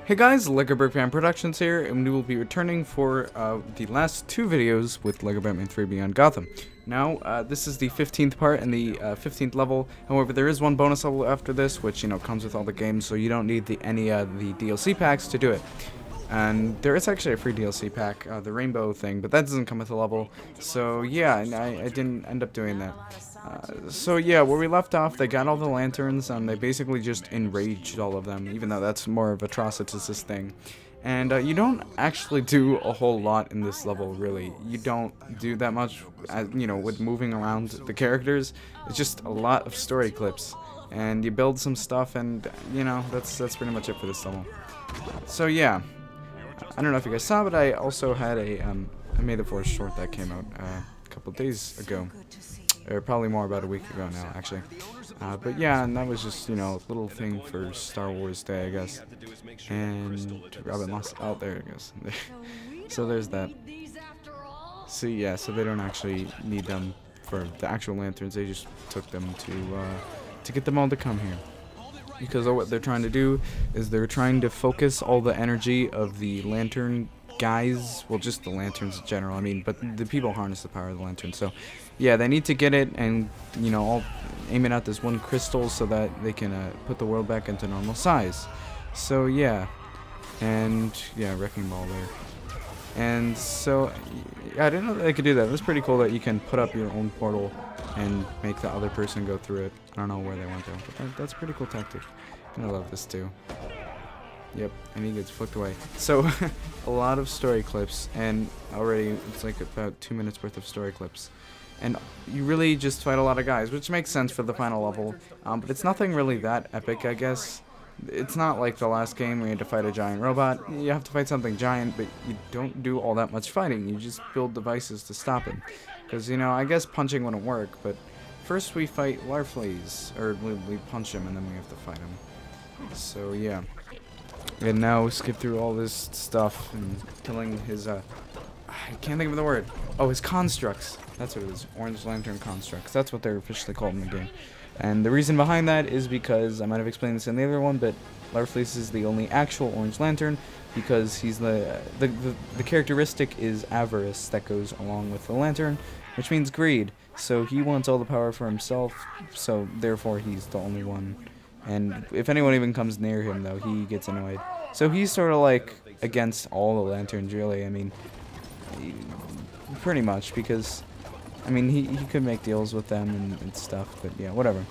Hey guys, LEGO Brickman Productions here, and we will be returning for the last two videos with LEGO Batman 3 Beyond Gotham. Now, this is the 15th part and the 15th level. However, there is one bonus level after this, which, you know, comes with all the games, so you don't need any the DLC packs to do it. And there is actually a free DLC pack, the rainbow thing, but that doesn't come with the level. So yeah, I didn't end up doing that. So yeah, where we left off, they got all the lanterns, and they basically just enraged all of them, even though that's more of Atrocitus' thing. And you don't actually do a whole lot in this level, really. You don't do that much, you know, with moving around the characters. It's just a lot of story clips, and you build some stuff, and you know, that's pretty much it for this level. So yeah, I don't know if you guys saw, but I also had a May the 4th short that came out a couple days ago. Or probably more, about a week ago now, actually. But yeah, and that was just, you know, a little thing for Star Wars Day, I guess. And Robin lost out there, I guess. So there's that. So yeah, so they don't actually need them for the actual lanterns. They just took them to get them all to come here. Because what they're trying to do is they're trying to focus all the energy of the lantern guys, well, just the lanterns in general, I mean, but the people harness the power of the lantern, so yeah, they need to get it and, you know, all aim it at this one crystal so that they can put the world back into normal size. So yeah, and yeah, wrecking ball there. And so yeah, I didn't know that they could do that. It was pretty cool that you can put up your own portal and make the other person go through it. I don't know where they went though, but that's a pretty cool tactic, and I love this too. Yep, and he gets flicked away. So, a lot of story clips, and already it's like about 2 minutes worth of story clips. And you really just fight a lot of guys, which makes sense for the final level. But it's nothing really that epic, I guess. It's not like the last game where you had to fight a giant robot. You have to fight something giant, but you don't do all that much fighting. You just build devices to stop him. Because, you know, I guess punching wouldn't work, but first we fight Larfleeze, or we punch him and then we have to fight him. So, yeah. And now skip through all this stuff and killing his, I can't think of the word. Oh, his constructs. That's what it is. Orange Lantern constructs. That's what they're officially called in the game. And the reason behind that is because, I might have explained this in the other one, but Larfleeze is the only actual Orange Lantern because he's the characteristic is avarice that goes along with the lantern, which means greed. So he wants all the power for himself, so therefore he's the only one. And if anyone even comes near him, though, he gets annoyed. So he's sort of like against all the lanterns, really. I mean, pretty much, because, I mean, he could make deals with them and stuff, but yeah, whatever.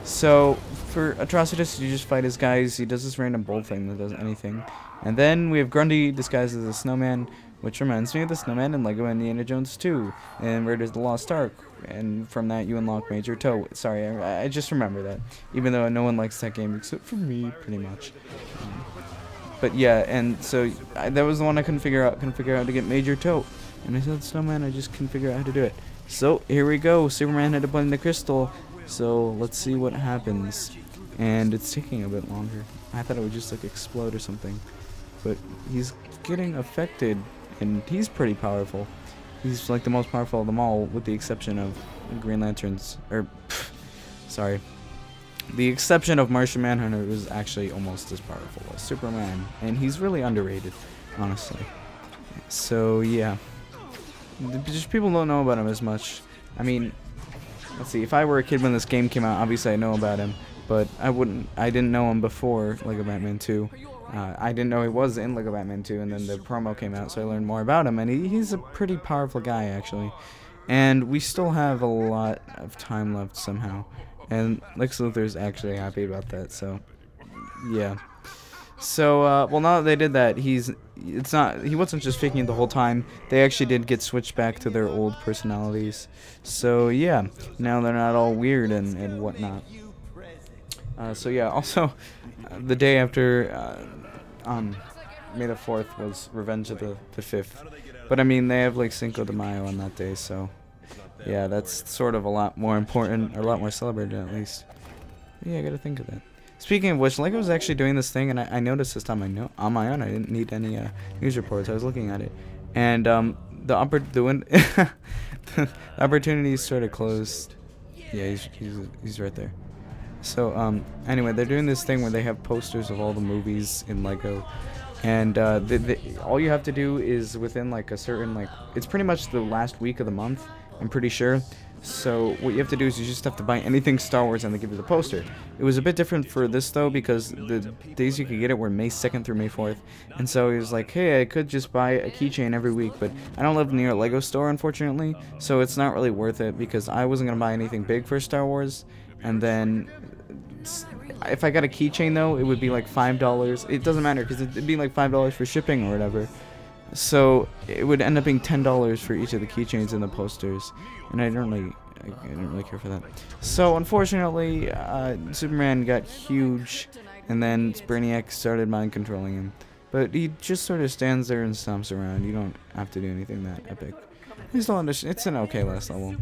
So for Atrocitus, you just fight his guys. He does this random bolt thing that does anything. And then we have Grundy disguised as a snowman, which reminds me of the snowman in LEGO Indiana Jones 2 and Raiders of the Lost Ark. And from that, you unlock Major Toe. Sorry, I just remember that. Even though no one likes that game except for me, pretty much. But yeah, and so that was the one I couldn't figure out. Couldn't figure out how to get Major Toe. And I said, Snowman, I just couldn't figure out how to do it. So here we go. Superman had to blend the crystal. So let's see what happens. And it's taking a bit longer. I thought it would just like explode or something. But he's getting affected, and he's pretty powerful. He's like the most powerful of them all, with the exception of Green Lanterns, or, sorry, the exception of Martian Manhunter, who's actually almost as powerful as Superman, and he's really underrated, honestly. So yeah, just people don't know about him as much. I mean, let's see, if I were a kid when this game came out, obviously I know about him, but I didn't know him before LEGO Batman 2. I didn't know he was in LEGO Batman 2, and then the promo came out, so I learned more about him, and he's a pretty powerful guy, actually. And we still have a lot of time left somehow, and Lex Luthor's actually happy about that, so, yeah. So, well, now that they did that, he wasn't just faking it the whole time. They actually did get switched back to their old personalities. So, yeah, now they're not all weird and whatnot. So yeah, also, the day after May the 4th was Revenge of the 5th. But I mean, they have like Cinco de Mayo on that day, so yeah, that's sort of a lot more important, or a lot more celebrated at least. But yeah, I gotta think of that. Speaking of which, LEGO was actually doing this thing, and I noticed this time on my own. I didn't need any news reports. I was looking at it, and the opportunity sort of closed. Yeah, he's right there. So anyway, they're doing this thing where they have posters of all the movies in Lego, and all you have to do is within like a certain it's pretty much the last week of the month, I'm pretty sure. So what you have to do is you just have to buy anything Star Wars and they give you the poster. It was a bit different for this though because the days you could get it were May 2nd through May 4th. And so he was like, hey, I could just buy a keychain every week, but I don't live near a Lego store unfortunately, so it's not really worth it because I wasn't going to buy anything big for Star Wars. And then if I got a keychain though, it would be like $5. It doesn't matter because it'd be like $5 for shipping or whatever. So it would end up being $10 for each of the keychains and the posters, and I didn't really care for that. So unfortunately, Superman got huge, and then Brainiac started mind controlling him. But he just sort of stands there and stomps around. You don't have to do anything that epic. I still understand. It's an okay last level.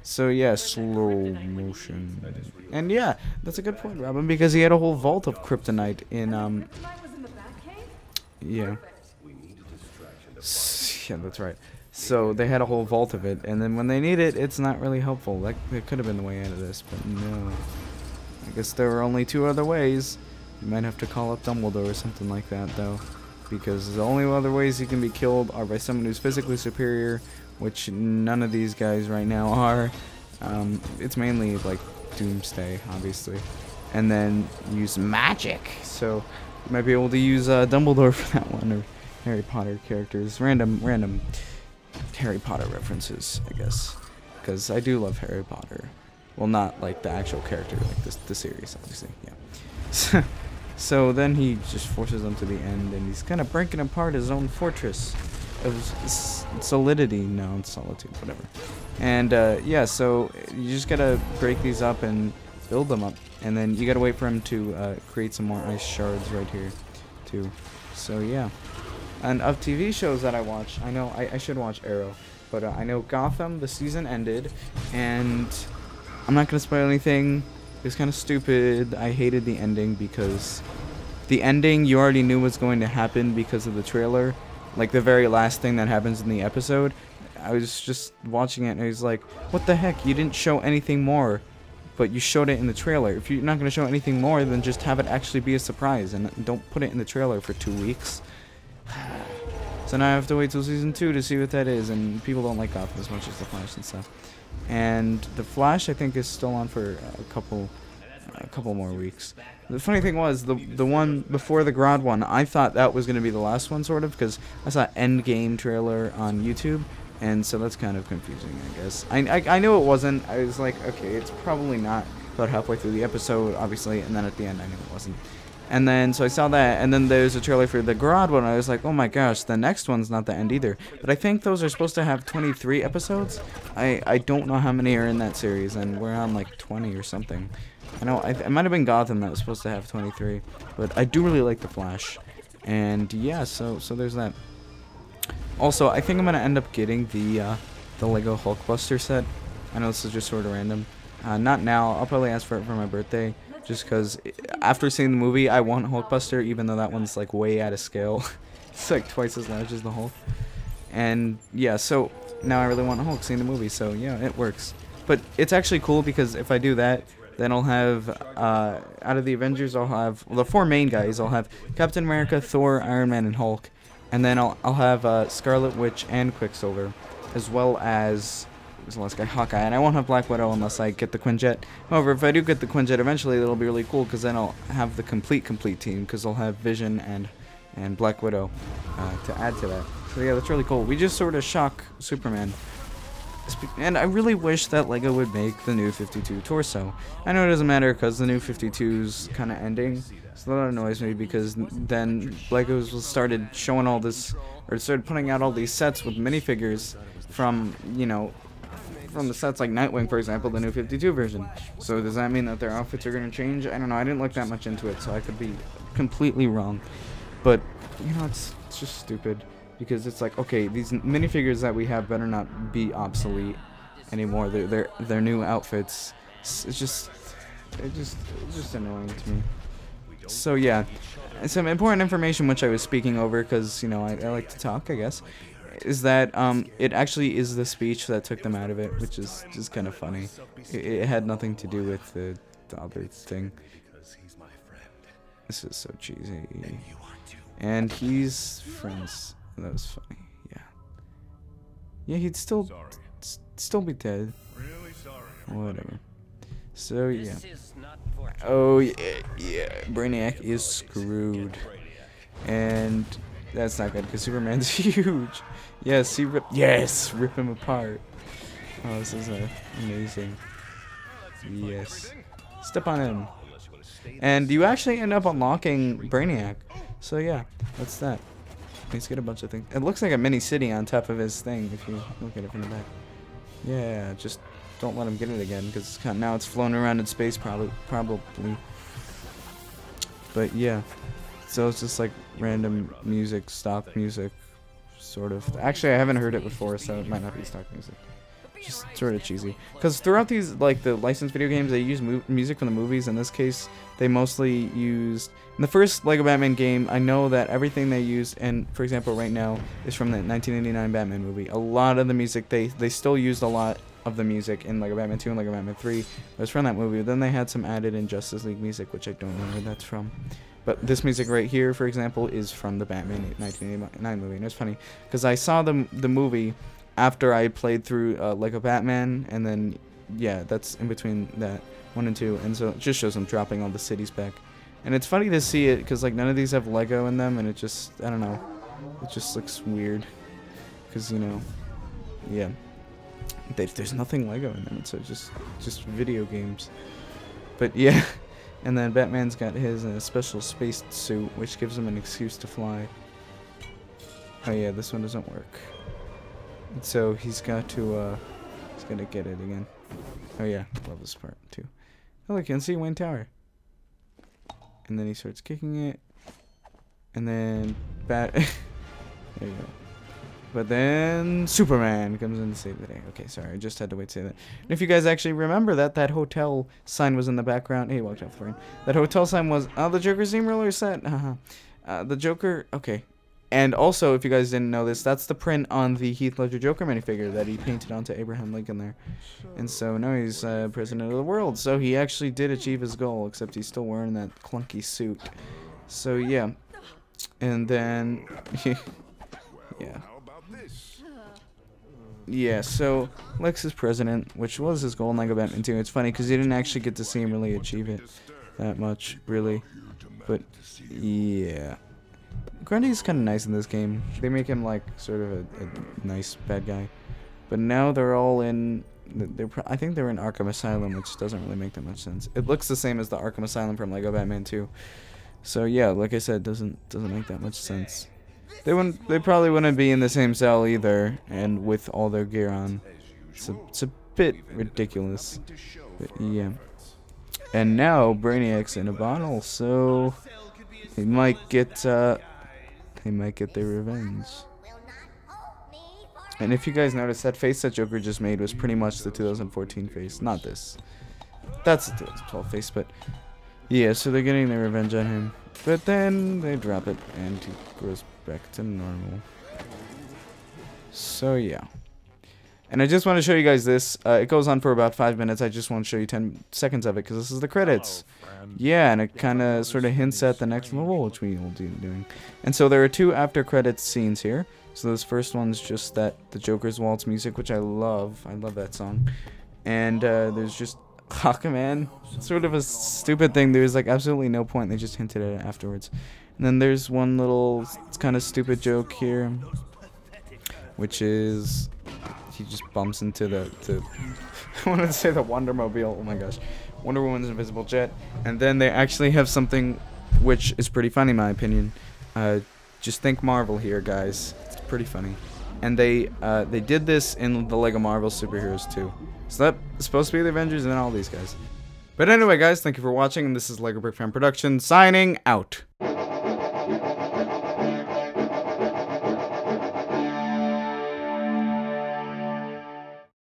So yeah, slow motion. And yeah, that's a good point, Robin, because he had a whole vault of kryptonite in yeah. Yeah, that's right. So they had a whole vault of it, and then when they need it, it's not really helpful. Like, it could have been the way out of this, but no. I guess there are only two other ways. You might have to call up Dumbledore or something like that, though, because the only other ways he can be killed are by someone who's physically superior, which none of these guys right now are. It's mainly, like, Doomsday, obviously. And then use magic. So you might be able to use Dumbledore for that one, or Harry Potter characters, random Harry Potter references, I guess, because I do love Harry Potter. Well, not like the actual character, like the series, obviously. Yeah. So then he just forces them to the end, and he's kind of breaking apart his own fortress of solidity. No, it's solitude, whatever. And yeah, so you just gotta break these up and build them up, and then you gotta wait for him to create some more ice shards right here, too. So yeah. And of TV shows that I watch, I know I should watch Arrow, but I know Gotham, the season ended, and I'm not going to spoil anything. It's kind of stupid. I hated the ending because the ending you already knew was going to happen because of the trailer. Like the very last thing that happens in the episode. I was just watching it and I was like, what the heck? You didn't show anything more, but you showed it in the trailer. If you're not going to show anything more, then just have it actually be a surprise and don't put it in the trailer for 2 weeks. So now I have to wait till season 2 to see what that is, and people don't like Gotham as much as the Flash and stuff. And the Flash, I think, is still on for a couple more weeks. The funny thing was, the one before the Grodd one, I thought that was going to be the last one, sort of, because I saw Endgame trailer on YouTube, and so that's kind of confusing, I guess. I knew it wasn't. I was like, okay, it's probably not. About halfway through the episode, obviously, and then at the end, I knew it wasn't. And then, so I saw that, and then there's a trailer for the Grodd one, and I was like, oh my gosh, the next one's not the end either. But I think those are supposed to have 23 episodes. I don't know how many are in that series, and we're on like 20 or something. I know, it might have been Gotham that was supposed to have 23, but I do really like The Flash. And yeah, so there's that. Also, I think I'm going to end up getting the Lego Hulkbuster set. I know this is just sort of random. Not now, I'll probably ask for it for my birthday. Just because after seeing the movie, I want Hulkbuster, even though that one's like way out of scale. It's like twice as large as the Hulk. And yeah, so now I really want a Hulk seeing the movie, so yeah, it works. But it's actually cool because if I do that, then I'll have, out of the Avengers, I'll have, well, the 4 main guys, I'll have Captain America, Thor, Iron Man, and Hulk. And then I'll have Scarlet Witch and Quicksilver, as well as the last guy, Hawkeye, and I won't have Black Widow unless I get the Quinjet. However, if I do get the Quinjet eventually, that'll be really cool, because then I'll have the complete team, because I'll have Vision and Black Widow to add to that. So yeah, that's really cool. We just sort of shock Superman. And I really wish that LEGO would make the new 52 torso. I know it doesn't matter, because the new 52's kind of ending, so that annoys me, because then LEGO's started showing all this, or started putting out all these sets with minifigures from, you know, from the sets like Nightwing, for example, the new 52 version. So does that mean that their outfits are going to change? I don't know. I didn't look that much into it, so I could be completely wrong. But, you know, it's just stupid. Because it's like, okay, these minifigures that we have better not be obsolete anymore. They're new outfits. It's just annoying to me. So yeah, some important information which I was speaking over because, you know, I like to talk, I guess, is that it actually is the speech that took them out of it, which is just kind of funny. It had nothing to do with the the other thing. This is so cheesy. And he's friends. That was funny. Yeah. Yeah, he'd still be dead. Whatever. So yeah. Oh yeah, Brainiac is screwed. And that's not good because Superman's huge. Yes, rip him apart. Oh, this is amazing. Yes. Step on him. And you actually end up unlocking Brainiac. So yeah, that's that. He's got a bunch of things. It looks like a mini city on top of his thing if you look at it from the back. Yeah, just don't let him get it again because now it's floating around in space probably. But yeah, so it's just like random music, stock music, sort of. Actually, I haven't heard it before, so it might not be stock music. Just sort of cheesy. Because throughout these, like, the licensed video games, they use music from the movies. In this case, they mostly used... In the first Lego Batman game, I know that everything they used, and, for example, right now, is from the 1989 Batman movie. A lot of the music, they still used a lot of the music in Lego Batman 2 and Lego Batman 3. It was from that movie. But then they had some added in Justice League music, which I don't know where that's from. But this music right here, for example, is from the Batman 1989 movie. And it's funny, because I saw the movie... after I played through Lego Batman, and then, yeah, that's in between that 1 and 2, and so it just shows them dropping all the cities back. And it's funny to see it, because, like, none of these have Lego in them, and it just, I don't know, it just looks weird, because, you know, yeah, there's nothing Lego in them, so it's just video games. But, yeah, and then Batman's got his special space suit, which gives him an excuse to fly. Oh, yeah, this one doesn't work. So he's got to get it again. Oh yeah, love this part too. Oh look, you can see Wayne Tower. And then he starts kicking it. And then there you go. But then Superman comes in to save the day. Okay, sorry, I just had to wait to say that. And if you guys actually remember that hotel sign was in the background. Hey, walked off the frame. That hotel sign was the Joker's steamroller set. The Joker. Okay. And also, if you guys didn't know this, that's the print on the Heath Ledger Joker minifigure that he painted onto Abraham Lincoln there. And so now he's president of the world. So he actually did achieve his goal, except he's still wearing that clunky suit. So yeah. And then, yeah. Yeah, so Lex is president, which was his goal in Lego Batman 2. It's funny because you didn't actually get to see him really achieve it that much, really. But, yeah. Grundy's kind of nice in this game. They make him like sort of a nice bad guy, but now they're all in. I think they're in Arkham Asylum, which doesn't really make that much sense. It looks the same as the Arkham Asylum from Lego Batman 2. So yeah, like I said, doesn't make that much sense. They probably wouldn't be in the same cell either, and with all their gear on, it's a bit ridiculous. But yeah, and now Brainiac's in a bottle, so he might get their revenge. And if you guys notice, that face that Joker just made was pretty much the 2014 face. Not this. That's the 2012 face, but... yeah, so they're getting their revenge on him. But then they drop it, and he goes back to normal. So, yeah. And I just want to show you guys this. It goes on for about 5 minutes. I just want to show you 10 seconds of it, because this is the credits. Yeah, and it kind of sort of hints at the next level, which we will be doing. And so there are 2 after credits scenes here. So this first one's just the Joker's Waltz music, which I love. I love that song. And there's just Aquaman. Sort of a stupid thing. There's like absolutely no point. They just hinted at it afterwards. And then there's one little kind of stupid joke here, which is he just bumps into I wanted to say the Wondermobile. Oh my gosh. Wonder Woman's invisible jet. And then they actually have something which is pretty funny in my opinion. Just think Marvel here, guys. It's pretty funny. And they did this in the Lego Marvel superheroes too. So that's supposed to be the Avengers and all these guys. But anyway, guys, thank you for watching. And this is Lego Brick Fan Production signing out.